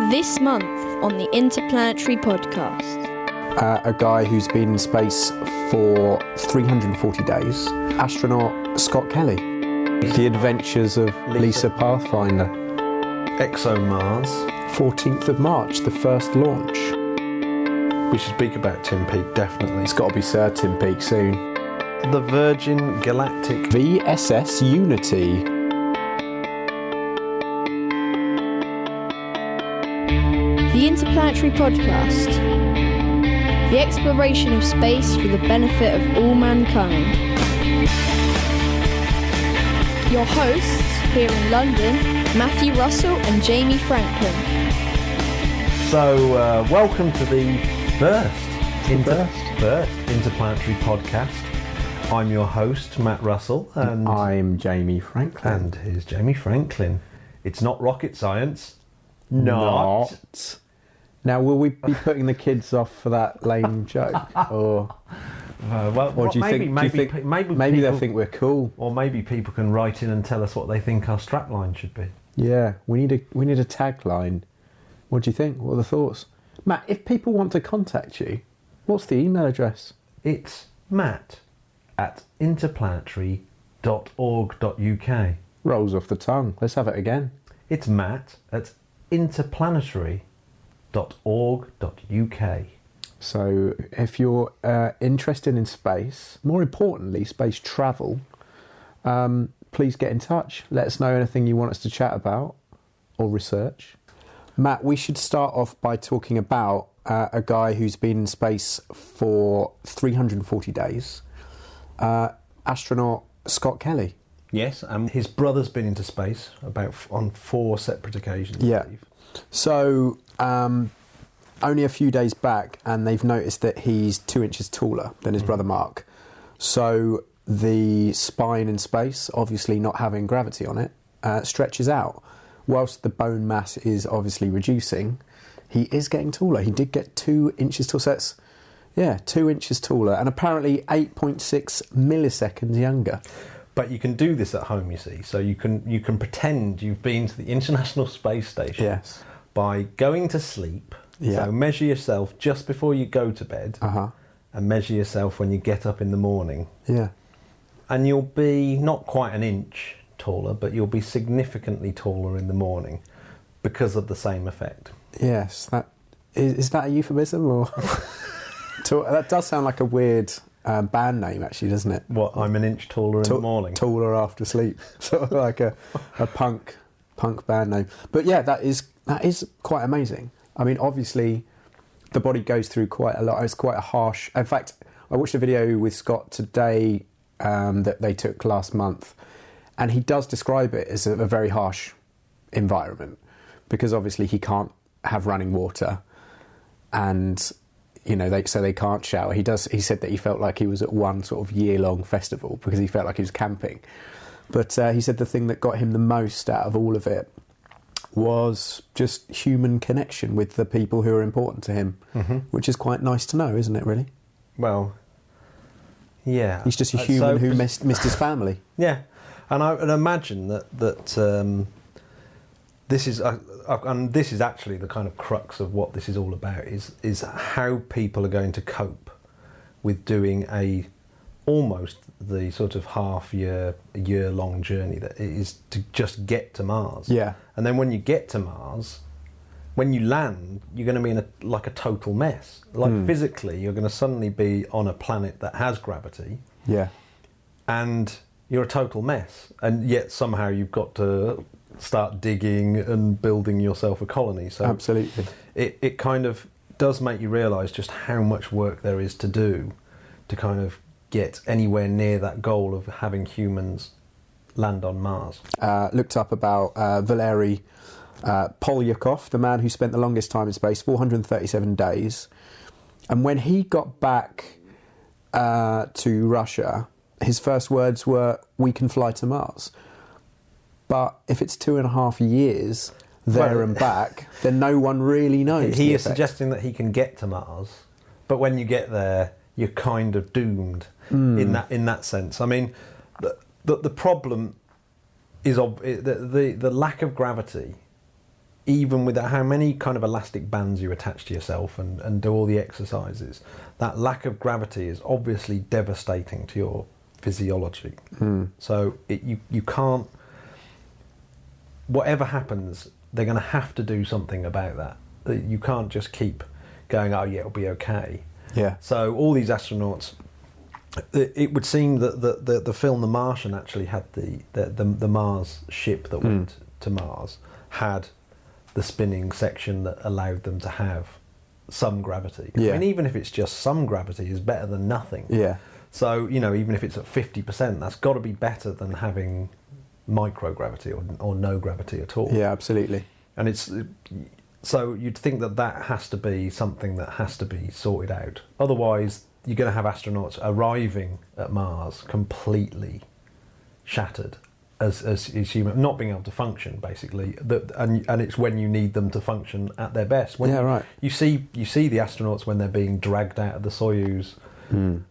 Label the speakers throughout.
Speaker 1: This month on the Interplanetary Podcast.
Speaker 2: A guy who's been in space for 340 days. Astronaut Scott Kelly. The Adventures of Lisa Pathfinder.
Speaker 3: Exomars.
Speaker 2: 14th of March, the first launch.
Speaker 3: We should speak about Tim Peake, definitely.
Speaker 2: It's got to be Sir Tim Peake soon.
Speaker 3: The Virgin Galactic.
Speaker 2: VSS Unity.
Speaker 1: The Interplanetary Podcast. The exploration of space for the benefit of all mankind. Your hosts here in London, Matthew Russell and Jamie Franklin.
Speaker 3: So, welcome to the first Interplanetary Podcast. I'm your host, Matt Russell. And
Speaker 2: I'm Jamie Franklin.
Speaker 3: And here's Jamie Franklin. It's not rocket science.
Speaker 2: Not. Now, will we be putting the kids off for that lame joke? Or do you think maybe they'll think we're cool?
Speaker 3: Or maybe people can write in and tell us what they think our strapline should be.
Speaker 2: Yeah, we need a tagline. What do you think? What are the thoughts? Matt, if people want to contact you, what's the email address?
Speaker 3: It's matt@interplanetary.org.uk.
Speaker 2: Rolls off the tongue. Let's have it again.
Speaker 3: It's matt@interplanetary.org.uk.
Speaker 2: So if you're interested in space, more importantly space travel, please get in touch. Let us know anything you want us to chat about or research. Matt, we should start off by talking about a guy who's been in space for 340 days, astronaut Scott Kelly.
Speaker 3: Yes, his brother's been into space on 4 separate occasions.
Speaker 2: Yeah.
Speaker 3: I believe.
Speaker 2: So, only a few days back, and they've noticed that he's 2 inches taller than his brother Mark. So the spine in space, obviously not having gravity on it, stretches out. Whilst the bone mass is obviously reducing, he is getting taller. He did get 2 inches taller. So that's, 2 inches taller, and apparently 8.6 milliseconds younger.
Speaker 3: But you can do this at home, you see. So you can pretend you've been to the International Space Station.
Speaker 2: Yes.
Speaker 3: By going to sleep.
Speaker 2: Yeah.
Speaker 3: So measure yourself just before you go to bed. And measure yourself when you get up in the morning.
Speaker 2: Yeah.
Speaker 3: And you'll be not quite an inch taller, but you'll be significantly taller in the morning because of the same effect.
Speaker 2: Yes. Is that a euphemism or? That does sound like a weird band name, actually, doesn't it?
Speaker 3: What, I'm an inch taller in the morning?
Speaker 2: Taller after sleep. Sort of like a punk band name. But yeah, that is quite amazing. I mean, obviously, the body goes through quite a lot. It's quite a harsh... In fact, I watched a video with Scott today that they took last month, and he does describe it as a very harsh environment because obviously he can't have running water and... so they can't shower. He said that he felt like he was at one sort of year-long festival because he felt like he was camping. But he said the thing that got him the most out of all of it was just human connection with the people who are important to him, which is quite nice to know, isn't it, really?
Speaker 3: Well, yeah.
Speaker 2: He's just a human who missed his family.
Speaker 3: Yeah, and I imagine that this is actually the kind of crux of what this is all about, is how people are going to cope with doing almost the sort of year-long journey that it is to just get to Mars.
Speaker 2: Yeah. And
Speaker 3: then when you get to Mars, when you land, you're going to be in a total mess. Physically, you're going to suddenly be on a planet that has gravity.
Speaker 2: Yeah.
Speaker 3: And you're a total mess. And yet somehow you've got to start digging and building yourself a colony. So
Speaker 2: absolutely,
Speaker 3: it kind of does make you realise just how much work there is to do to kind of get anywhere near that goal of having humans land on Mars.
Speaker 2: Looked up about Valery Polyakov, the man who spent the longest time in space, 437 days. And when he got back to Russia, his first words were, "We can fly to Mars." But if it's 2.5 years there and back, then no one really knows.
Speaker 3: He is suggesting that he can get to Mars, but when you get there, you're kind of doomed in that sense. I mean, the problem is the lack of gravity even with how many kind of elastic bands you attach to yourself and do all the exercises, that lack of gravity is obviously devastating to your physiology. So you can't, whatever happens, they're going to have to do something about that. You can't just keep going, oh yeah, it'll be okay.
Speaker 2: Yeah.
Speaker 3: So all these astronauts, it would seem that the film The Martian actually had the Mars ship that went to Mars had the spinning section that allowed them to have some gravity.
Speaker 2: Yeah.
Speaker 3: I mean, even if it's just some gravity is better than nothing.
Speaker 2: Yeah.
Speaker 3: So, you know, even if it's at 50%, that's got to be better than having microgravity or no gravity at all.
Speaker 2: Yeah, absolutely.
Speaker 3: And it's, so you'd think that has to be something that has to be sorted out. Otherwise, you're going to have astronauts arriving at Mars completely shattered as human, not being able to function, basically. And it's when you need them to function at their best. When
Speaker 2: right.
Speaker 3: You see the astronauts when they're being dragged out of the Soyuz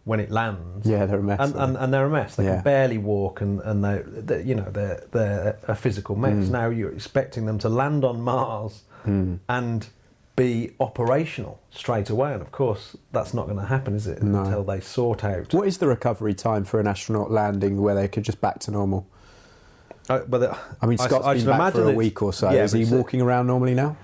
Speaker 3: when it lands.
Speaker 2: Yeah, they're a mess.
Speaker 3: And they're a mess. They can barely walk, and they're a physical mess. Now you're expecting them to land on Mars and be operational straight away, and of course that's not going to happen, is it?
Speaker 2: No.
Speaker 3: Until they sort out.
Speaker 2: What is the recovery time for an astronaut landing where they could just back to normal? I mean, Scott's been back for a week or so.
Speaker 3: Yeah,
Speaker 2: is he walking around normally now?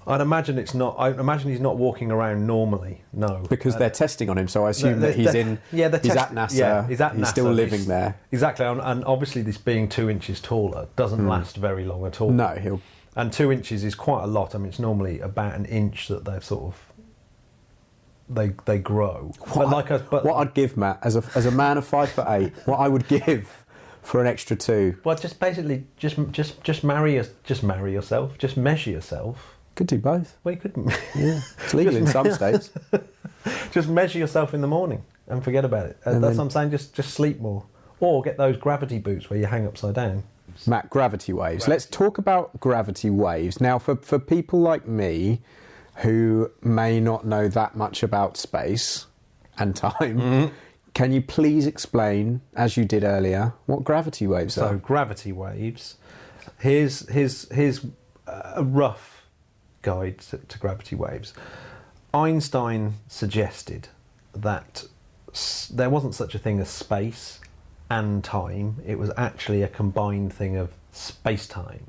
Speaker 3: I'd imagine it's not. I imagine he's not walking around normally. No,
Speaker 2: because they're testing on him. So I assume that he's in.
Speaker 3: Yeah,
Speaker 2: he's at NASA.
Speaker 3: Yeah, he's at NASA.
Speaker 2: He's still living there.
Speaker 3: Exactly, and obviously this being 2 inches taller doesn't last very long at all.
Speaker 2: No,
Speaker 3: and 2 inches is quite a lot. I mean, it's normally about an inch that they've sort of they grow.
Speaker 2: What I'd give, Matt, as a man of 5'8", what I would give for an extra 2.
Speaker 3: Well, just basically just marry yourself. Just measure yourself.
Speaker 2: Could do both.
Speaker 3: Well, you couldn't.
Speaker 2: Yeah, it's legal in some states.
Speaker 3: Just measure yourself in the morning and forget about it. That's what I'm saying. Just sleep more, or get those gravity boots where you hang upside down.
Speaker 2: Matt, gravity waves. Let's talk about gravity waves. Now, for people like me who may not know that much about space and time, can you please explain, as you did earlier, what gravity waves are?
Speaker 3: So, gravity waves. Here's a rough guide to gravity waves. Einstein suggested that there wasn't such a thing as space and time. It was actually a combined thing of space-time.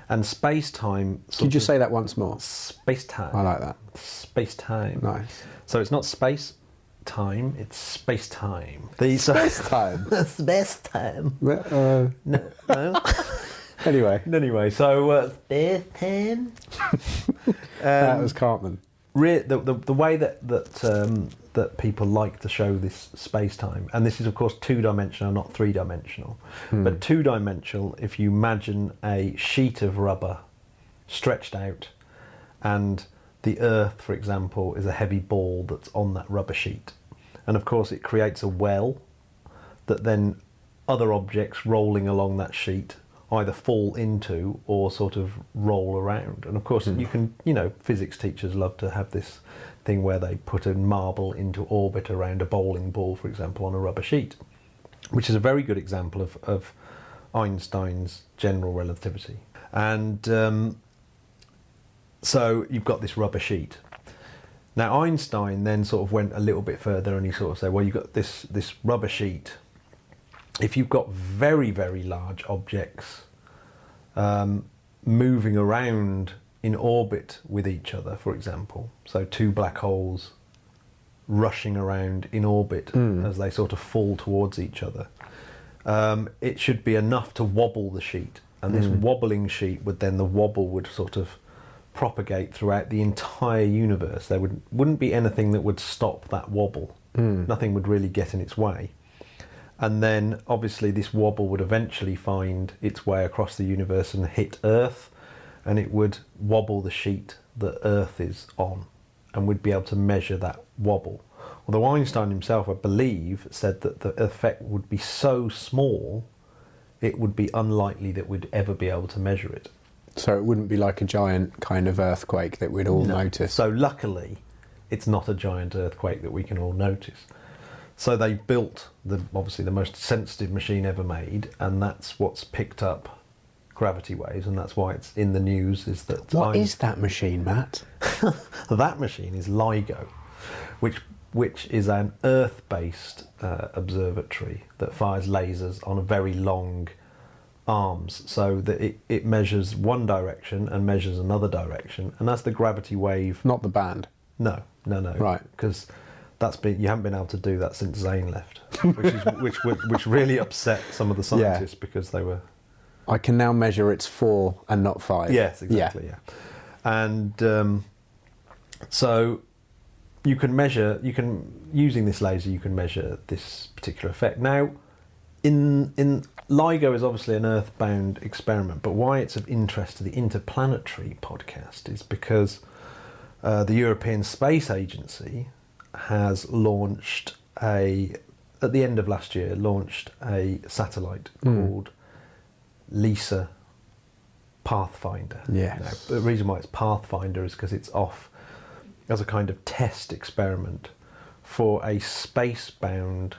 Speaker 3: And space-time...
Speaker 2: Could you just say that once more?
Speaker 3: Space-time.
Speaker 2: I like that.
Speaker 3: Space-time.
Speaker 2: Nice.
Speaker 3: So it's not space-time, it's space-time.
Speaker 2: Space-time?
Speaker 3: Space-time. No. Anyway, so space-time.
Speaker 2: That was Cartman.
Speaker 3: The way that people like to show this space-time, and this is of course 2-dimensional, not 3-dimensional, but 2-dimensional, if you imagine a sheet of rubber stretched out, and the Earth, for example, is a heavy ball that's on that rubber sheet, and of course it creates a well that then other objects rolling along that sheet either fall into or sort of roll around. And of course you can, physics teachers love to have this thing where they put a marble into orbit around a bowling ball, for example, on a rubber sheet, which is a very good example of Einstein's general relativity. And so you've got this rubber sheet. Now Einstein then sort of went a little bit further, and he sort of said, well, you've got this rubber sheet. If you've got very, very large objects moving around in orbit with each other, for example, so 2 black holes rushing around in orbit as they sort of fall towards each other, it should be enough to wobble the sheet. And this wobbling sheet the wobble would sort of propagate throughout the entire universe. There wouldn't be anything that would stop that wobble. Nothing would really get in its way. And then obviously this wobble would eventually find its way across the universe and hit Earth, and it would wobble the sheet that Earth is on, and we'd be able to measure that wobble. Although Einstein himself, I believe, said that the effect would be so small it would be unlikely that we'd ever be able to measure it.
Speaker 2: So it wouldn't be like a giant kind of earthquake that we'd all notice?
Speaker 3: So luckily it's not a giant earthquake that we can all notice. So they built obviously the most sensitive machine ever made, and that's what's picked up gravity waves, and that's why it's in the news. Is that
Speaker 2: What is that machine, Matt?
Speaker 3: that machine is LIGO, which is an Earth-based observatory that fires lasers on a very long arms, so that it measures one direction and measures another direction, and that's the gravity wave.
Speaker 2: Not the band.
Speaker 3: No.
Speaker 2: Right.
Speaker 3: Because you haven't been able to do that since Zane left, which really upset some of the scientists because they were.
Speaker 2: I can now measure it's 4 and not 5.
Speaker 3: Yes, exactly. Yeah, and so you can measure. Using this laser, you can measure this particular effect. Now, in LIGO is obviously an Earth-bound experiment, but why it's of interest to the Interplanetary Podcast is because the European Space Agency has launched at the end of last year, launched a satellite called LISA Pathfinder.
Speaker 2: Yes.
Speaker 3: Now, the reason why it's Pathfinder is because it's off as a kind of test experiment for a space-bound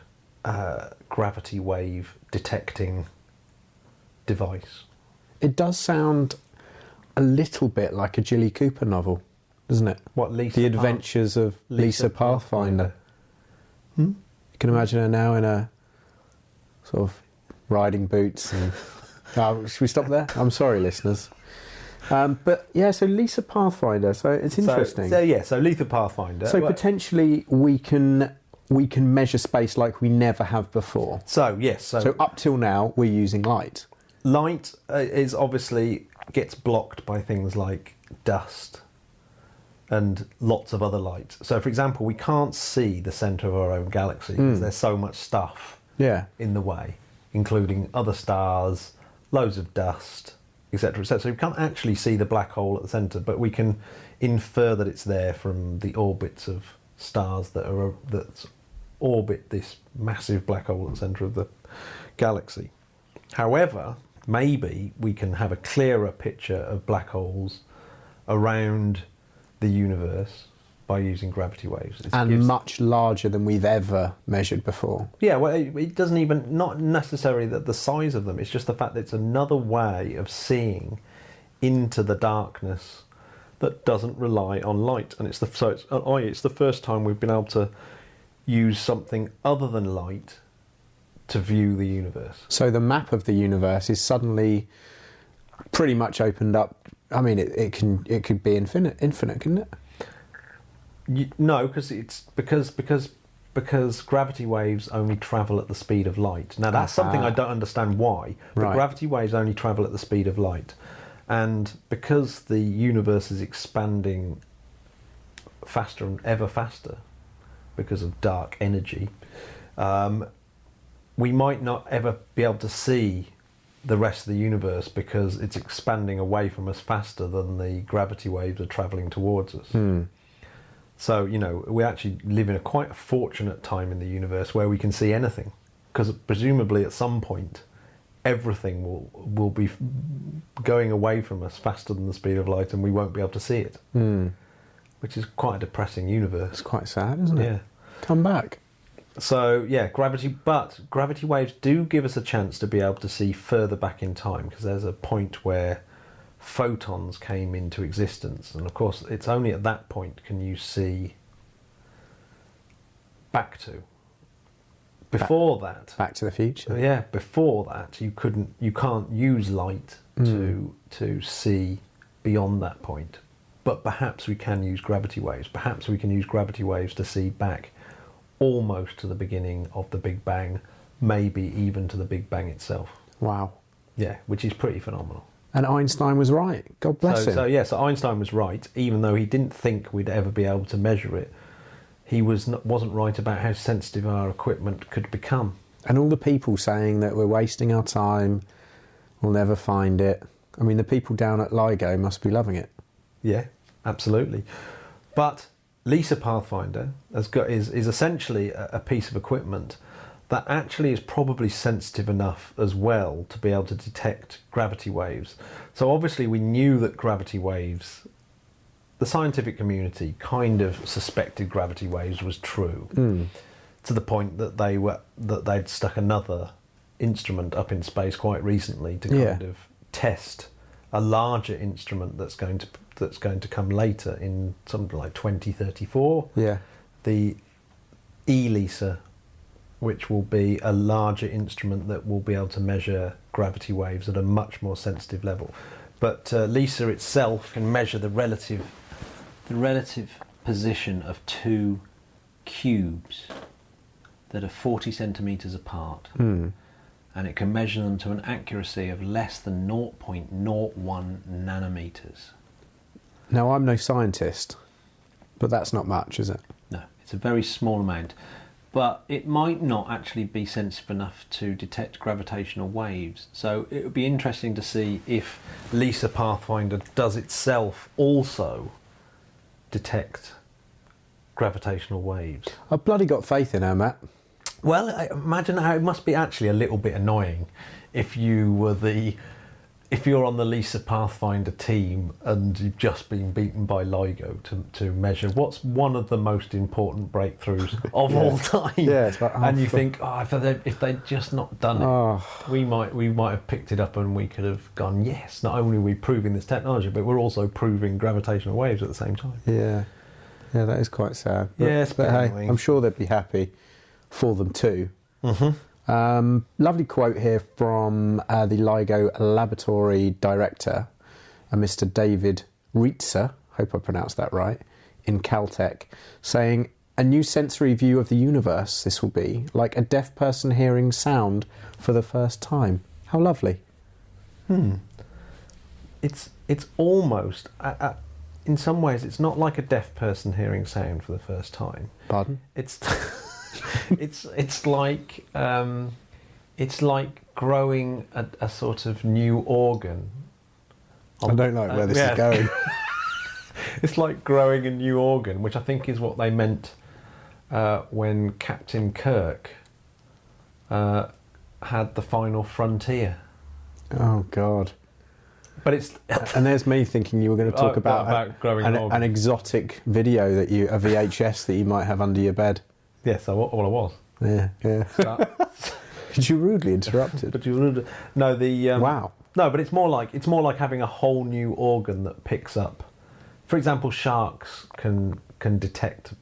Speaker 3: gravity wave detecting device.
Speaker 2: It does sound a little bit like a Jilly Cooper novel, doesn't it?
Speaker 3: What, Lisa?
Speaker 2: The Adventures of Lisa Pathfinder. You can imagine her now in a sort of riding boots. And should we stop there? I'm sorry, listeners. But yeah, so Lisa Pathfinder. So it's interesting.
Speaker 3: So Lisa Pathfinder.
Speaker 2: So potentially we can measure space like we never have before.
Speaker 3: So yes.
Speaker 2: So up till now we're using light.
Speaker 3: Light is obviously gets blocked by things like dust and lots of other light. So, for example, we can't see the centre of our own galaxy because there's so much stuff in the way, including other stars, loads of dust, etc., etc. So we can't actually see the black hole at the centre, but we can infer that it's there from the orbits of stars that orbit this massive black hole at the centre of the galaxy. However, maybe we can have a clearer picture of black holes around the universe by using gravity waves.
Speaker 2: Much larger than we've ever measured before.
Speaker 3: Yeah, well, it doesn't even, not necessarily the size of them, it's just the fact that it's another way of seeing into the darkness that doesn't rely on light. And it's the first time we've been able to use something other than light to view the universe. So
Speaker 2: the map of the universe is suddenly pretty much opened up. I mean, it could be infinite, couldn't it?
Speaker 3: No, because gravity waves only travel at the speed of light. Now that's something I don't understand why, but gravity waves only travel at the speed of light, and because the universe is expanding faster and ever faster because of dark energy, we might not ever be able to see the rest of the universe because it's expanding away from us faster than the gravity waves are travelling towards us. So, we actually live in quite a fortunate time in the universe where we can see anything, because presumably at some point everything will be going away from us faster than the speed of light and we won't be able to see it, which is quite a depressing universe.
Speaker 2: It's quite sad, isn't it?
Speaker 3: Yeah.
Speaker 2: Come back.
Speaker 3: So, yeah, gravity waves do give us a chance to be able to see further back in time, because there's a point where photons came into existence, and of course it's only at that point can you see back to. Before that,
Speaker 2: Back to the Future.
Speaker 3: Yeah, before that you can't use light to see beyond that point. But perhaps we can use gravity waves. Perhaps we can use gravity waves to see back almost to the beginning of the Big Bang, maybe even to the Big Bang itself.
Speaker 2: Wow.
Speaker 3: Yeah, which is pretty phenomenal.
Speaker 2: And Einstein was right. God bless him.
Speaker 3: So Einstein was right, even though he didn't think we'd ever be able to measure it. He wasn't right about how sensitive our equipment could become.
Speaker 2: And all the people saying that we're wasting our time, we'll never find it. I mean, the people down at LIGO must be loving it.
Speaker 3: Yeah, absolutely. But Lisa Pathfinder is essentially a piece of equipment that actually is probably sensitive enough as well to be able to detect gravity waves. So obviously we knew that gravity waves, the scientific community kind of suspected gravity waves was true, to the point that they'd stuck another instrument up in space quite recently to kind of test a larger instrument that's going to come later in something like 2034.
Speaker 2: Yeah.
Speaker 3: The ELISA, which will be a larger instrument that will be able to measure gravity waves at a much more sensitive level. But LISA itself can measure the relative position of two cubes that are 40 centimetres apart.
Speaker 2: Mm.
Speaker 3: And it can measure them to an accuracy of less than 0.01 nanometres.
Speaker 2: Now, I'm no scientist, but that's not much, is it?
Speaker 3: No, it's a very small amount. But it might not actually be sensitive enough to detect gravitational waves. So it would be interesting to see if LISA Pathfinder does itself also detect gravitational waves.
Speaker 2: I've bloody got faith in her, Matt.
Speaker 3: Well, I imagine how it must be actually a little bit annoying if you're on the LISA Pathfinder team and you've just been beaten by LIGO to measure what's one of the most important breakthroughs of all time.
Speaker 2: Yeah, it's like,
Speaker 3: and you think, if they'd just not done it, we might have picked it up and we could have gone, yes, not only are we proving this technology, but we're also proving gravitational waves at the same time.
Speaker 2: Yeah, that is quite sad.
Speaker 3: But
Speaker 2: hey, I'm sure they'd be happy for them too.
Speaker 3: Mm-hmm.
Speaker 2: Lovely quote here from the LIGO laboratory director, Mr. David Rietzer, hope I pronounced that right, in Caltech, saying, "A new sensory view of the universe, this will be, like a deaf person hearing sound for the first time." How lovely.
Speaker 3: It's almost, in some ways, it's not like a deaf person hearing sound for the first time.
Speaker 2: Pardon?
Speaker 3: It's like growing a sort of new organ.
Speaker 2: I don't like where this is going.
Speaker 3: It's like growing a new organ, which I think is what they meant when Captain Kirk had the final frontier.
Speaker 2: Oh God!
Speaker 3: But it's
Speaker 2: and there's me thinking you were going to talk about
Speaker 3: growing
Speaker 2: an exotic video a VHS that you might have under your bed.
Speaker 3: Yes, all I was.
Speaker 2: Yeah. Did you rudely interrupted?
Speaker 3: Wow. No, but it's more like having a whole new organ that picks up. For example, sharks can detect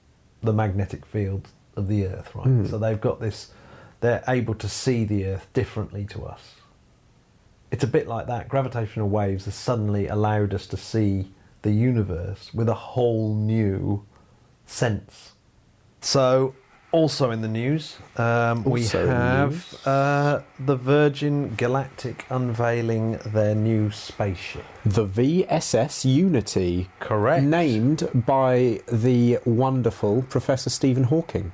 Speaker 3: the magnetic field of the Earth, right? So they've got this. They're able to see the Earth differently to us. It's a bit like that. Gravitational waves have suddenly allowed us to see the universe with a whole new sense. So, also in the news, we have the Virgin Galactic unveiling their new spaceship.
Speaker 2: The VSS Unity.
Speaker 3: Correct.
Speaker 2: Named by the wonderful Professor Stephen Hawking.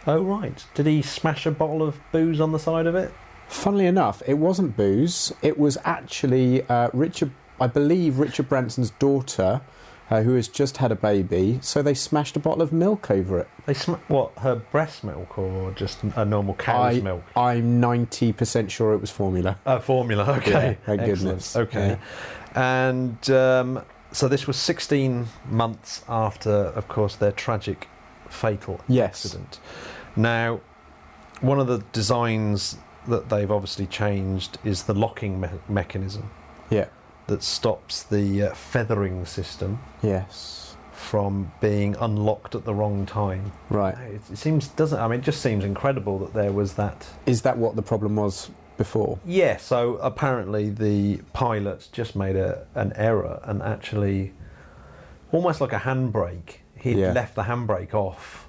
Speaker 3: Oh, right. Did he smash a bottle of booze on the side of it?
Speaker 2: Funnily enough, it wasn't booze. It was actually Richard Branson's daughter, who has just had a baby, so they smashed a bottle of milk over it.
Speaker 3: Her breast milk or just a normal cow's milk?
Speaker 2: I'm 90% sure it was formula.
Speaker 3: Formula, okay.
Speaker 2: Yeah, thank goodness.
Speaker 3: Okay. Yeah. And so this was 16 months after, of course, their tragic, fatal accident. Now, one of the designs that they've obviously changed is the locking mechanism.
Speaker 2: Yeah.
Speaker 3: That stops the feathering system.
Speaker 2: Yes.
Speaker 3: From being unlocked at the wrong time.
Speaker 2: Right.
Speaker 3: It just seems incredible that there was that.
Speaker 2: Is that what the problem was before?
Speaker 3: Yeah, so apparently the pilot just made an error and actually, almost like a handbrake, he'd left the handbrake off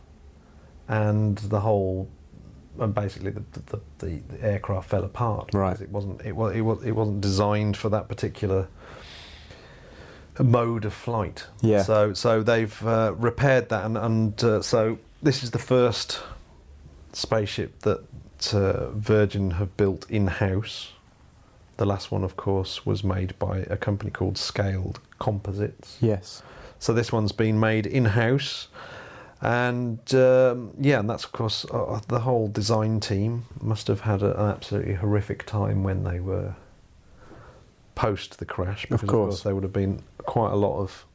Speaker 3: and basically the aircraft fell apart.
Speaker 2: Right.
Speaker 3: It wasn't designed for that particular mode of flight.
Speaker 2: Yeah.
Speaker 3: So they've repaired that, and so this is the first spaceship that Virgin have built in-house. The last one, of course, was made by a company called Scaled Composites.
Speaker 2: Yes.
Speaker 3: So this one's been made in-house. And and that's, of course, the whole design team must have had an absolutely horrific time when they were post the crash. Because, of course, there would have been quite a lot of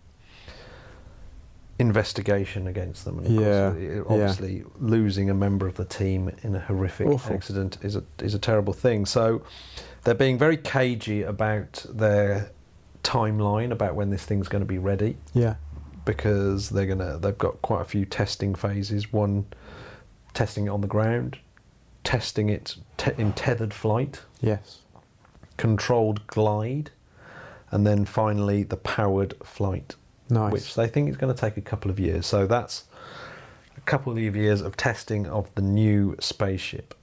Speaker 3: investigation against them. And obviously losing a member of the team in a horrific accident is a terrible thing. So they're being very cagey about their timeline, about when this thing's going to be ready.
Speaker 2: Yeah.
Speaker 3: Because they've got quite a few testing phases. One, testing it on the ground, testing it in tethered flight.
Speaker 2: Yes.
Speaker 3: Controlled glide, and then finally the powered flight.
Speaker 2: Nice.
Speaker 3: Which they think is going to take a couple of years. So that's a couple of years of testing of the new spaceship.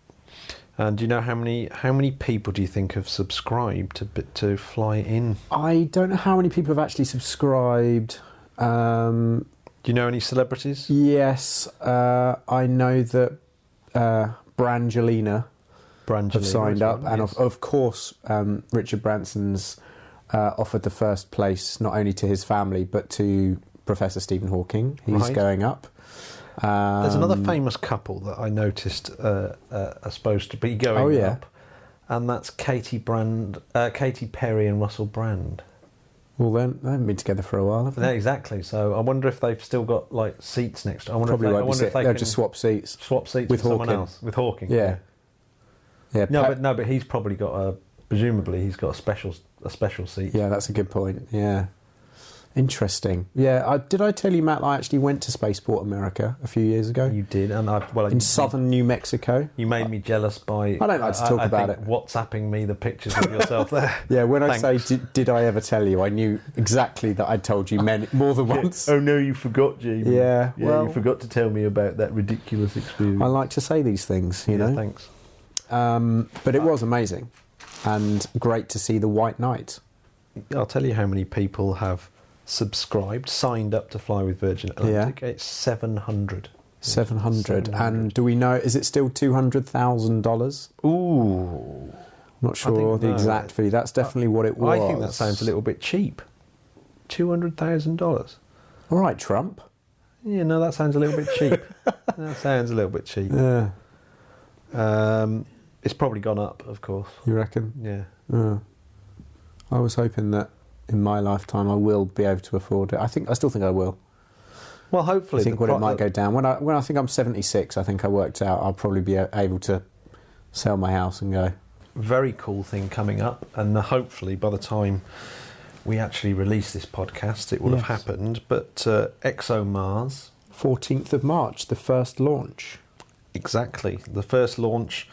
Speaker 3: And do you know how many people do you think have subscribed to fly in?
Speaker 2: I don't know how many people have actually subscribed.
Speaker 3: Do you know any celebrities?
Speaker 2: Yes, I know that Brangelina have signed up, and of course Richard Branson's offered the first place not only to his family but to Professor Stephen Hawking. He's going up.
Speaker 3: There's another famous couple that I noticed are supposed to be going up, and that's Katy Perry and Russell Brand.
Speaker 2: Well, then they haven't been together for a while, have they?
Speaker 3: No, exactly. So I wonder if they've still got like seats next. I wonder
Speaker 2: Probably
Speaker 3: if they
Speaker 2: they'll just swap seats.
Speaker 3: Swap seats
Speaker 2: with
Speaker 3: someone
Speaker 2: Hawking.
Speaker 3: else with Hawking.
Speaker 2: Yeah. Yeah.
Speaker 3: But he's probably got presumably he's got a special seat.
Speaker 2: Yeah, that's a good point. Yeah. Interesting. Yeah, did I tell you, Matt, I actually went to Spaceport America a few years ago?
Speaker 3: You did, and in
Speaker 2: southern New Mexico.
Speaker 3: You made me jealous by...
Speaker 2: I don't like to talk about it.
Speaker 3: WhatsApping me the pictures of yourself there.
Speaker 2: Yeah, when I say, did I ever tell you, I knew exactly that I'd told you more than once.
Speaker 3: Oh no, you forgot, Jamie.
Speaker 2: Yeah, well...
Speaker 3: you forgot to tell me about that ridiculous experience.
Speaker 2: I like to say these things, you know.
Speaker 3: Thanks.
Speaker 2: But it was amazing, and great to see the White Knight.
Speaker 3: I'll tell you how many people have signed up to fly with Virgin Galactic. Yeah. It's 700.
Speaker 2: 700. And do we know, is it still $200,000?
Speaker 3: Ooh.
Speaker 2: Not sure the exact fee. That's definitely what it was.
Speaker 3: I think that sounds a little bit cheap. $200,000.
Speaker 2: All right, Trump.
Speaker 3: Yeah, no, that sounds a little bit cheap. That sounds a little bit cheap.
Speaker 2: Yeah.
Speaker 3: It's probably gone up, of course.
Speaker 2: You reckon?
Speaker 3: Yeah.
Speaker 2: I was hoping that in my lifetime I will be able to afford it. I still think I will.
Speaker 3: Well, hopefully.
Speaker 2: I think it might go down. When I think I'm 76, I think I worked out I'll probably be able to sell my house and go.
Speaker 3: Very cool thing coming up, and hopefully by the time we actually release this podcast it will have happened, but Exomars.
Speaker 2: 14th of March, the first launch.
Speaker 3: Exactly. The first launch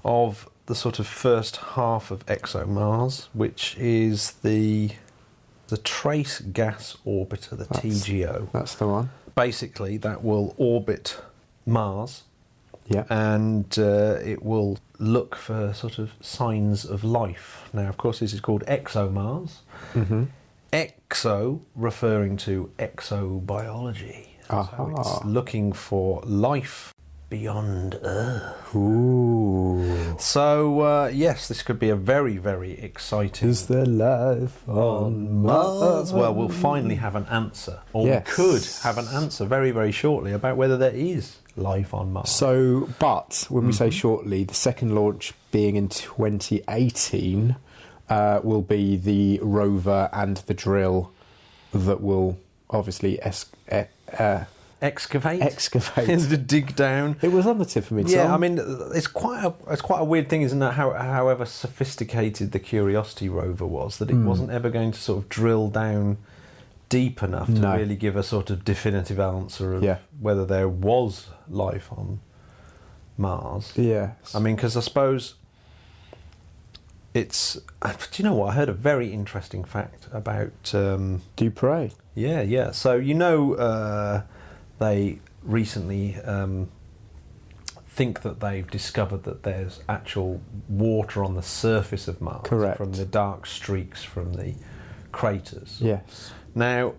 Speaker 3: of the sort of first half of Exomars, which is the Trace Gas Orbiter, the TGO.
Speaker 2: That's the one.
Speaker 3: Basically, that will orbit Mars.
Speaker 2: Yeah.
Speaker 3: And it will look for sort of signs of life. Now, of course, this is called Exomars. Mm-hmm. Exo referring to exobiology. So it's looking for life beyond Earth.
Speaker 2: Ooh.
Speaker 3: So, yes, this could be a very, very exciting...
Speaker 2: Is there life on Mars?
Speaker 3: Well, we'll finally have an answer. Or we could have an answer very, very shortly about whether there is life on Mars.
Speaker 2: So, but when we say shortly, the second launch being in 2018 will be the rover and the drill that will obviously
Speaker 3: excavate
Speaker 2: to
Speaker 3: dig down.
Speaker 2: It was on the tip of my tongue.
Speaker 3: Yeah, I mean, it's quite a weird thing, isn't it? However sophisticated the Curiosity rover was, that it wasn't ever going to sort of drill down deep enough to really give a sort of definitive answer of whether there was life on Mars.
Speaker 2: Yes.
Speaker 3: I mean, because I suppose it's... Do you know what? I heard a very interesting fact about...
Speaker 2: Dupre.
Speaker 3: Yeah. So, they recently think that they've discovered that there's actual water on the surface of Mars.
Speaker 2: Correct.
Speaker 3: From the dark streaks from the craters.
Speaker 2: Yes.
Speaker 3: Now,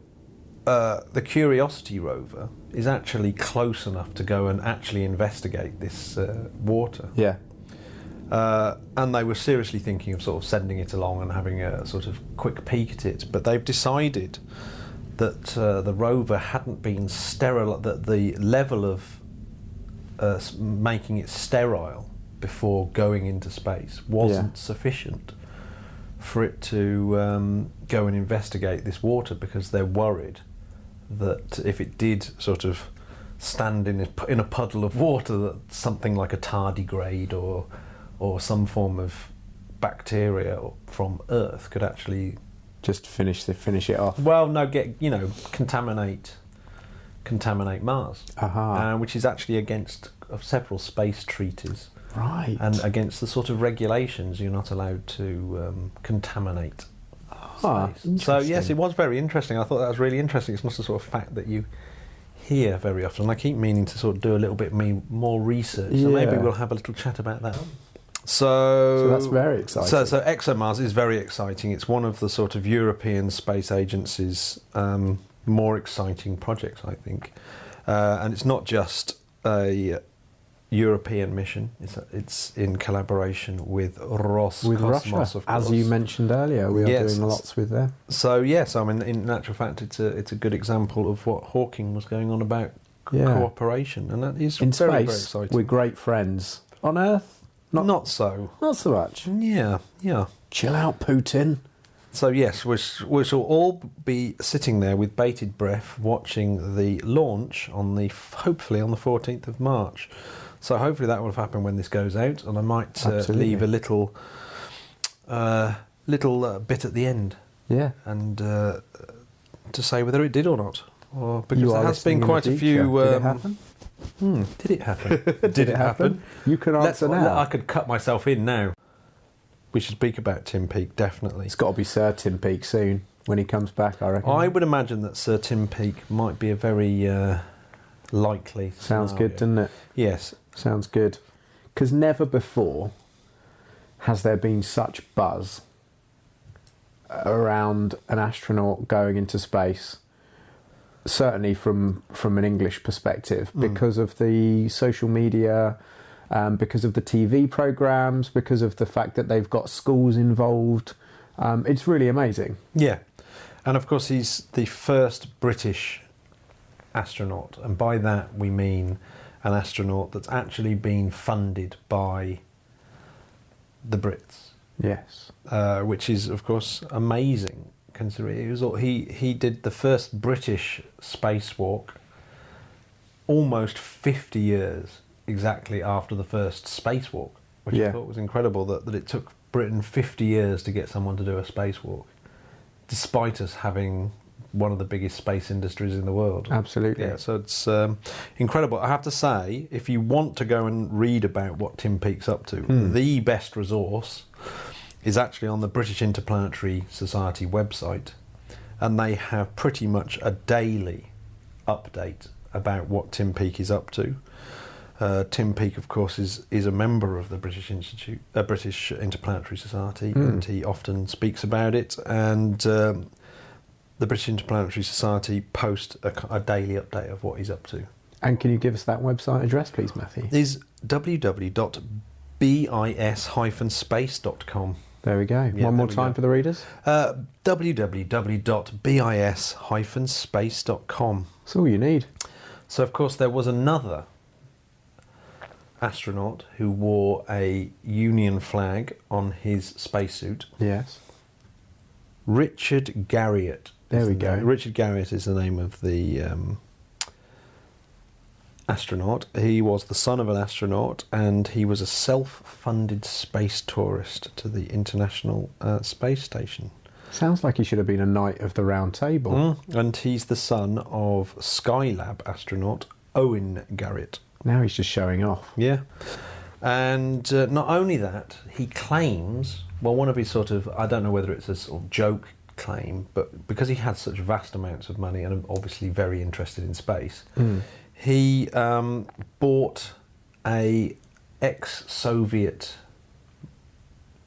Speaker 3: the Curiosity rover is actually close enough to go and actually investigate this water.
Speaker 2: Yeah.
Speaker 3: And they were seriously thinking of sort of sending it along and having a sort of quick peek at it. But they've decided that the rover hadn't been sterile, that the level of making it sterile before going into space wasn't sufficient for it to go and investigate this water, because they're worried that if it did sort of stand in a puddle of water, that something like a tardigrade or some form of bacteria from Earth could actually
Speaker 2: just finish it off.
Speaker 3: Well, no, contaminate Mars, which is actually against several space treaties,
Speaker 2: right?
Speaker 3: And against the sort of regulations, you're not allowed to contaminate space. So yes, it was very interesting. I thought that was really interesting. It's not the sort of fact that you hear very often. I keep meaning to sort of do a little bit more research, so maybe we'll have a little chat about that. So
Speaker 2: that's very exciting.
Speaker 3: So Exomars is very exciting. It's one of the sort of European Space Agency's more exciting projects, I think. And it's not just a European mission. It's in collaboration with Roscosmos,
Speaker 2: Russia,
Speaker 3: of course.
Speaker 2: as you mentioned earlier. We are doing lots with them.
Speaker 3: So yes, I mean, in actual fact, it's a good example of what Hawking was going on about cooperation, and that is
Speaker 2: in
Speaker 3: very,
Speaker 2: space,
Speaker 3: very exciting.
Speaker 2: we're great friends. On Earth,
Speaker 3: not so.
Speaker 2: Not so much.
Speaker 3: Yeah.
Speaker 2: Chill out, Putin.
Speaker 3: So yes, we shall all be sitting there with bated breath, watching the launch hopefully on the 14th of March. So hopefully that will have happened when this goes out, and I might leave a little bit at the end.
Speaker 2: Yeah.
Speaker 3: And to say whether it did or not, or because
Speaker 2: there
Speaker 3: has been quite a few.
Speaker 2: Did it happen?
Speaker 3: Did it happen?
Speaker 2: Did it happen? You can answer now.
Speaker 3: I could cut myself in now. We should speak about Tim Peake, definitely.
Speaker 2: It's got to be Sir Tim Peake soon when he comes back, I reckon.
Speaker 3: I would imagine that Sir Tim Peake might be a very likely
Speaker 2: Sounds
Speaker 3: scenario.
Speaker 2: good, doesn't it?
Speaker 3: Yes.
Speaker 2: Sounds good. Because never before has there been such buzz around an astronaut going into space, certainly from an English perspective, because of the social media, because of the TV programmes, because of the fact that they've got schools involved. It's really amazing.
Speaker 3: Yeah. And of course he's the first British astronaut, and by that we mean an astronaut that's actually been funded by the Brits.
Speaker 2: Yes.
Speaker 3: Which is, of course, amazing, considering he did the first British spacewalk almost 50 years exactly after the first spacewalk, which I thought was incredible, that it took Britain 50 years to get someone to do a spacewalk, despite us having one of the biggest space industries in the world.
Speaker 2: Absolutely.
Speaker 3: Yeah, so it's incredible. I have to say, if you want to go and read about what Tim Peake's up to, the best resource is actually on the British Interplanetary Society website, and they have pretty much a daily update about what Tim Peake is up to. Tim Peake, of course, is a member of the British Interplanetary Society, and he often speaks about it, and the British Interplanetary Society post a daily update of what he's up to.
Speaker 2: And can you give us that website address, please, Matthew?
Speaker 3: Is www.bis-space.com.
Speaker 2: There we go.
Speaker 3: Yeah,
Speaker 2: One more time for the readers.
Speaker 3: www.bis-space.com.
Speaker 2: That's all you need.
Speaker 3: So, of course, there was another astronaut who wore a Union flag on his spacesuit.
Speaker 2: Yes.
Speaker 3: Richard Garriott.
Speaker 2: There we go.
Speaker 3: Richard Garriott is the name of the astronaut. He was the son of an astronaut, and he was a self-funded space tourist to the International Space Station.
Speaker 2: Sounds like he should have been a Knight of the Round Table.
Speaker 3: And he's the son of Skylab astronaut Owen Garriott.
Speaker 2: Now he's just showing off.
Speaker 3: Yeah. And not only that, he claims, well, one of his sort of, I don't know whether it's a sort of joke claim, but because he had such vast amounts of money and obviously very interested in space, he bought a ex-Soviet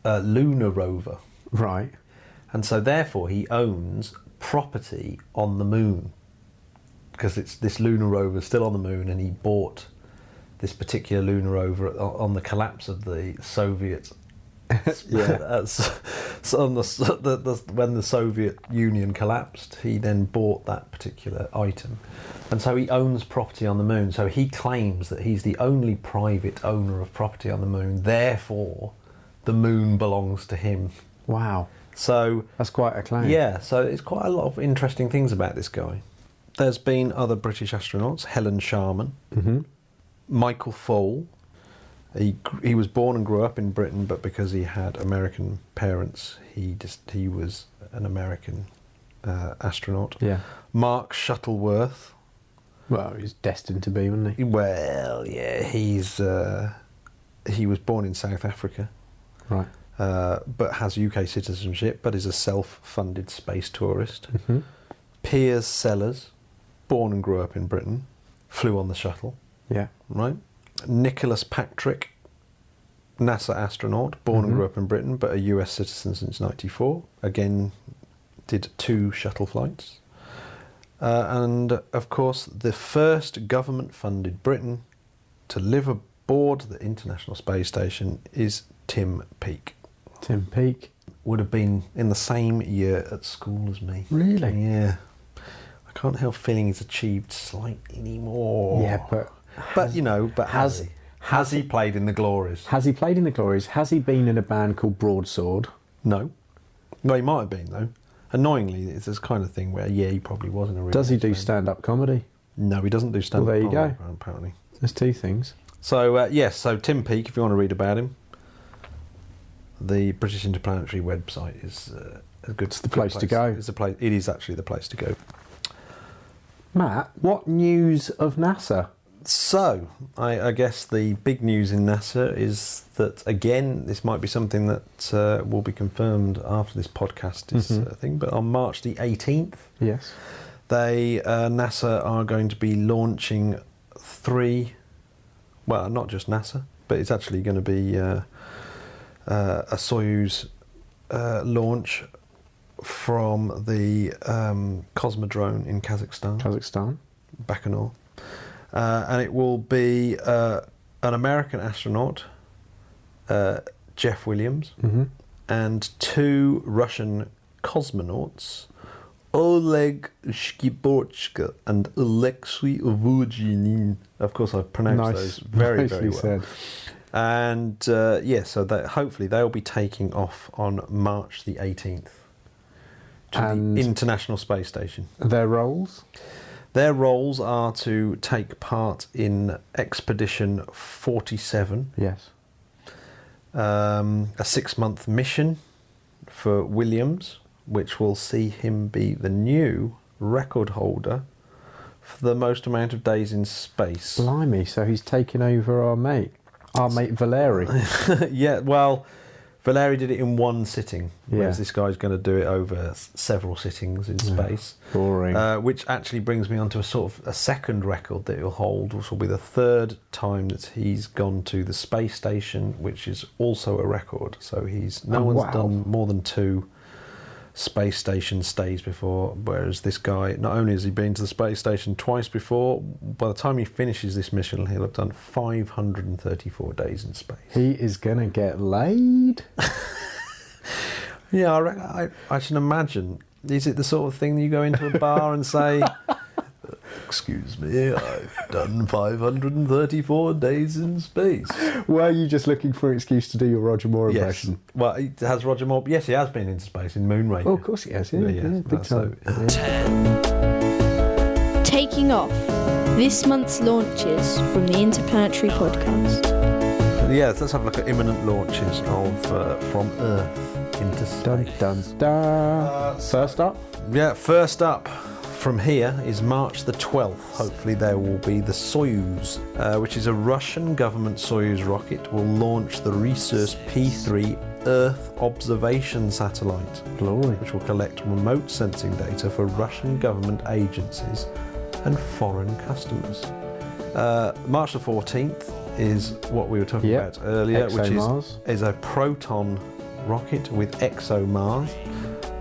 Speaker 3: lunar rover.
Speaker 2: Right.
Speaker 3: And so therefore he owns property on the moon, because this lunar rover is still on the moon, and he bought this particular lunar rover on the collapse of the Soviet. So when the Soviet Union collapsed, he then bought that particular item, and so he owns property on the moon. So he claims that he's the only private owner of property on the moon. Therefore, the moon belongs to him.
Speaker 2: Wow.
Speaker 3: So
Speaker 2: that's quite a claim.
Speaker 3: Yeah. So it's quite a lot of interesting things about this guy. There's been other British astronauts, Helen Sharman, Michael Foale. He was born and grew up in Britain, but because he had American parents, he was an American astronaut.
Speaker 2: Yeah.
Speaker 3: Mark Shuttleworth.
Speaker 2: Well, he's destined to be, wasn't he?
Speaker 3: Well, yeah, he was born in South Africa.
Speaker 2: Right.
Speaker 3: But has UK citizenship, but is a self-funded space tourist.
Speaker 2: Mm-hmm.
Speaker 3: Piers Sellers, born and grew up in Britain, flew on the shuttle.
Speaker 2: Yeah.
Speaker 3: Right. Nicholas Patrick, NASA astronaut, born and grew up in Britain, but a US citizen since '94. Again, did 2 shuttle flights. And of course, the first government-funded Briton to live aboard the International Space Station is Tim Peake.
Speaker 2: Tim Peake.
Speaker 3: Would have been in the same year at school as me.
Speaker 2: Really?
Speaker 3: Yeah. I can't help feeling he's achieved slightly more.
Speaker 2: Yeah, but
Speaker 3: has he played in the Glories?
Speaker 2: Has he played in the Glories? Has he been in a band called Broadsword?
Speaker 3: No. Well, he might have been, though. Annoyingly, it's this kind of thing where, yeah, he probably wasn't a real
Speaker 2: Does he do
Speaker 3: band.
Speaker 2: stand-up comedy?
Speaker 3: No, he doesn't do stand-up
Speaker 2: Well, there you
Speaker 3: comedy,
Speaker 2: go.
Speaker 3: apparently.
Speaker 2: There's 2 things.
Speaker 3: So, yes, so Tim Peake, if you want to read about him, the British Interplanetary website is a good
Speaker 2: It's the place to go.
Speaker 3: It is actually the place to go.
Speaker 2: Matt, what news of NASA?
Speaker 3: So, I guess the big news in NASA is that, again, this might be something that will be confirmed after this podcast is a thing, but on March the 18th,
Speaker 2: Yes.
Speaker 3: NASA are going to be launching 3, well, not just NASA, but it's actually going to be a Soyuz launch from the Cosmodrome in Kazakhstan. Baikonur. And it will be an American astronaut, Jeff Williams, and 2 Russian cosmonauts, Oleg Shkiborchka and Alexei Vujinin. Of course, I've pronounced those very, very well.
Speaker 2: Said.
Speaker 3: And so hopefully they'll be taking off on March the 18th to the International Space Station.
Speaker 2: Their roles?
Speaker 3: Their roles are to take part in Expedition 47.
Speaker 2: Yes.
Speaker 3: A 6-month mission for Williams, which will see him be the new record holder for the most amount of days in space.
Speaker 2: Blimey, so he's taken over our mate Valeri.
Speaker 3: Yeah, well, Valeri did it in 1 sitting, whereas this guy's going to do it over several sittings in space.
Speaker 2: Boring.
Speaker 3: Which actually brings me on to a sort of a second record that he'll hold, which will be the 3rd time that he's gone to the space station, which is also a record. So no one's done more than 2 space station stays before, whereas this guy, not only has he been to the space station twice before, by the time he finishes this mission, he'll have done 534 days in space.
Speaker 2: He is going to get laid.
Speaker 3: Yeah, I should imagine. Is it the sort of thing that you go into a bar and say, "Excuse me, I've done 534 days in space"?
Speaker 2: Were you just looking for an excuse to do your Roger Moore impression?
Speaker 3: Yes. Well, has Roger Moore? Yes, he has been into space in Moonraker.
Speaker 2: Oh, of course he has. Yeah, big time.
Speaker 1: Taking off. This month's launches from the Interplanetary Podcast.
Speaker 3: Yeah, let's have a look at imminent launches of from Earth into space.
Speaker 2: Dun, dun, dun. First up?
Speaker 3: Yeah, first up from here is March the 12th. Hopefully there will be the Soyuz, which is a Russian government Soyuz rocket, will launch the Resurse P3 Earth observation satellite.
Speaker 2: Glory.
Speaker 3: Which will collect remote sensing data for Russian government agencies and foreign customers. March the 14th is what we were talking about earlier,
Speaker 2: Exomars.
Speaker 3: which is a Proton rocket with Exomars,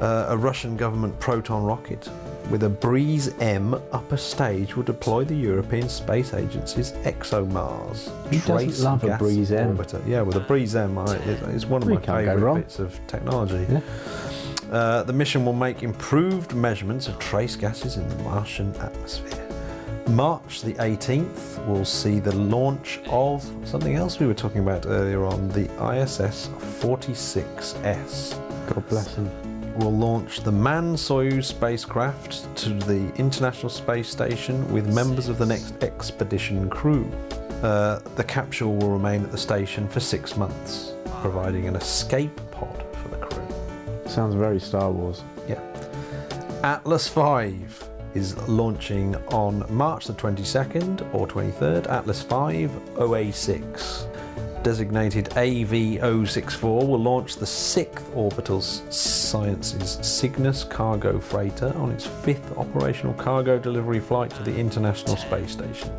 Speaker 3: a Russian government Proton rocket with a Breeze M upper stage will deploy the European Space Agency's Exomars.
Speaker 2: Who doesn't love a Breeze M?
Speaker 3: Orbiter. Yeah, with a Breeze M, it's one of my favourite bits of technology. Yeah. The mission will make improved measurements of trace gases in the Martian atmosphere. March the 18th will see the launch of something else we were talking about earlier on, the ISS 46S.
Speaker 2: God bless him.
Speaker 3: will launch the manned Soyuz spacecraft to the International Space Station with members of the next expedition crew. The capsule will remain at the station for 6 months, providing an escape pod for the crew.
Speaker 2: Sounds very Star Wars.
Speaker 3: Yeah. Atlas V is launching on March the 22nd or 23rd. Atlas V OA6, designated AV064, will launch the 6th Orbital Sciences Cygnus cargo freighter on its 5th operational cargo delivery flight to the International Space Station.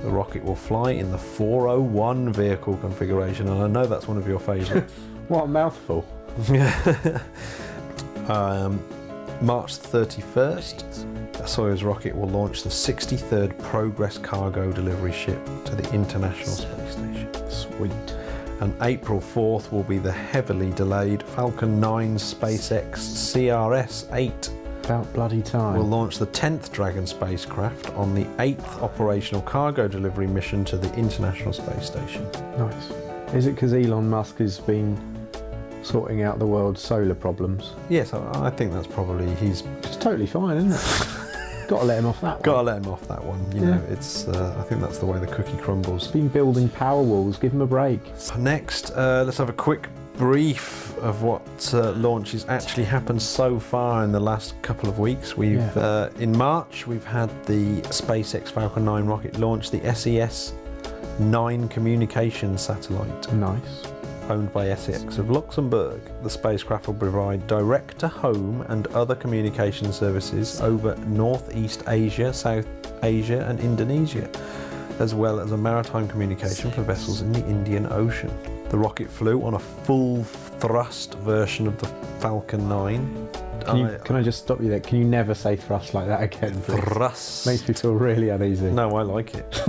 Speaker 3: The rocket will fly in the 401 vehicle configuration, and I know that's one of your favourites.
Speaker 2: What a mouthful.
Speaker 3: March 31st, a Soyuz rocket will launch the 63rd Progress cargo delivery ship to the International Space Station.
Speaker 2: Sweet.
Speaker 3: And April 4th will be the heavily delayed Falcon 9 SpaceX CRS-8.
Speaker 2: About bloody time.
Speaker 3: Will launch the 10th Dragon spacecraft on the 8th operational cargo delivery mission to the International Space Station.
Speaker 2: Nice. Is it because Elon Musk has been sorting out the world's solar problems?
Speaker 3: Yes, I think that's probably
Speaker 2: It's totally fine, isn't it? Got to let him off that one.
Speaker 3: Got to let him off that one. You know, it's. I think that's the way the cookie crumbles.
Speaker 2: Been building power walls. Give him a break.
Speaker 3: Next, let's have a quick brief of what launches actually happened so far in the last couple of weeks. In March we've had the SpaceX Falcon 9 rocket launch the SES-9 communications satellite.
Speaker 2: Nice.
Speaker 3: Owned by SEX of Luxembourg. The spacecraft will provide direct-to-home and other communication services over Northeast Asia, South Asia and Indonesia, as well as a maritime communication for vessels in the Indian Ocean. The rocket flew on a full-thrust version of the Falcon 9.
Speaker 2: Can I just stop you there? Can you never say thrust like that again, please?
Speaker 3: Thrust.
Speaker 2: Makes me feel really uneasy.
Speaker 3: No, I like it.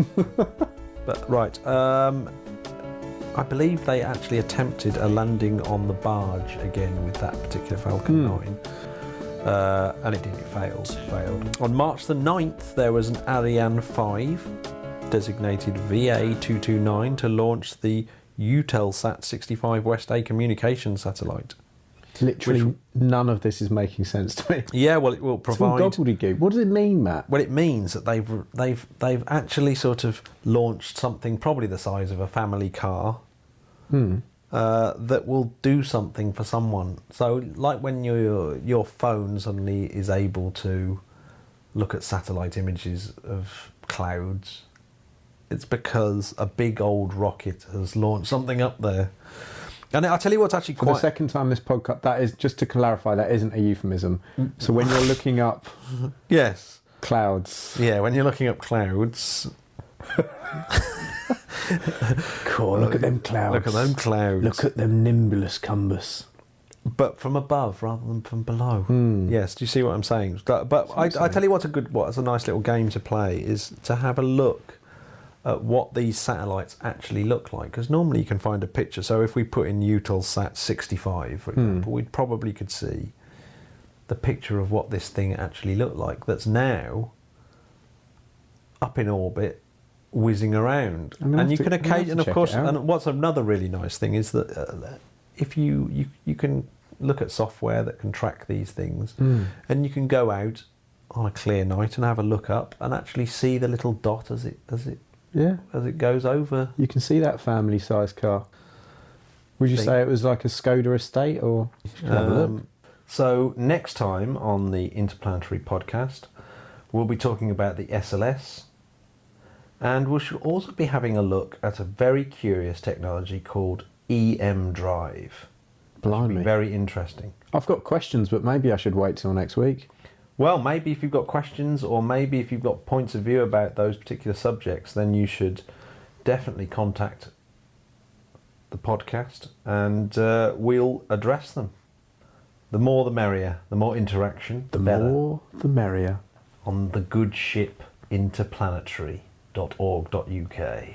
Speaker 3: But right, I believe they actually attempted a landing on the barge again with that particular Falcon 9. And it didn't, it failed. On March the 9th, there was an Ariane 5, designated VA229, to launch the Eutelsat 65 West A communication satellite.
Speaker 2: Literally none of this is making sense to me.
Speaker 3: Yeah, well, it will provide.
Speaker 2: It's all gobbledygook. What does it mean, Matt?
Speaker 3: Well, it means that they've actually sort of launched something probably the size of a family car that will do something for someone. So, like when your phone suddenly is able to look at satellite images of clouds, it's because a big old rocket has launched something up there. And I'll tell you what's actually
Speaker 2: For the second time this podcast, that is, just to clarify, that isn't a euphemism. So when you're looking up
Speaker 3: yes,
Speaker 2: clouds.
Speaker 3: Yeah, when you're looking up clouds.
Speaker 2: Cool, look at them clouds.
Speaker 3: Look at them clouds.
Speaker 2: Look at them nimbulus cumbus.
Speaker 3: But from above rather than from below. Yes, do you see what I'm saying? But I tell you what's a nice little game to play is to have a look at what these satellites actually look like, because normally you can find a picture. So if we put in Eutelsat 65, for example, we probably could see the picture of what this thing actually looked like that's now up in orbit, whizzing around. And you can occasionally, of course, and what's another really nice thing is that if you can look at software that can track these things, and you can go out on a clear night and have a look up and actually see the little dot as it goes over.
Speaker 2: You can see that family-sized car. Would you say it was like a Skoda estate, or? Have a look.
Speaker 3: So next time on the Interplanetary Podcast, we'll be talking about the SLS, and we should also be having a look at a very curious technology called EM Drive.
Speaker 2: Blimey.
Speaker 3: Very interesting.
Speaker 2: I've got questions, but maybe I should wait till next week.
Speaker 3: Well, maybe if you've got questions, or maybe if you've got points of view about those particular subjects, then you should definitely contact the podcast, and we'll address them. The more the merrier, the more interaction, the better.
Speaker 2: The more the merrier.
Speaker 3: On the good ship interplanetary.org.uk.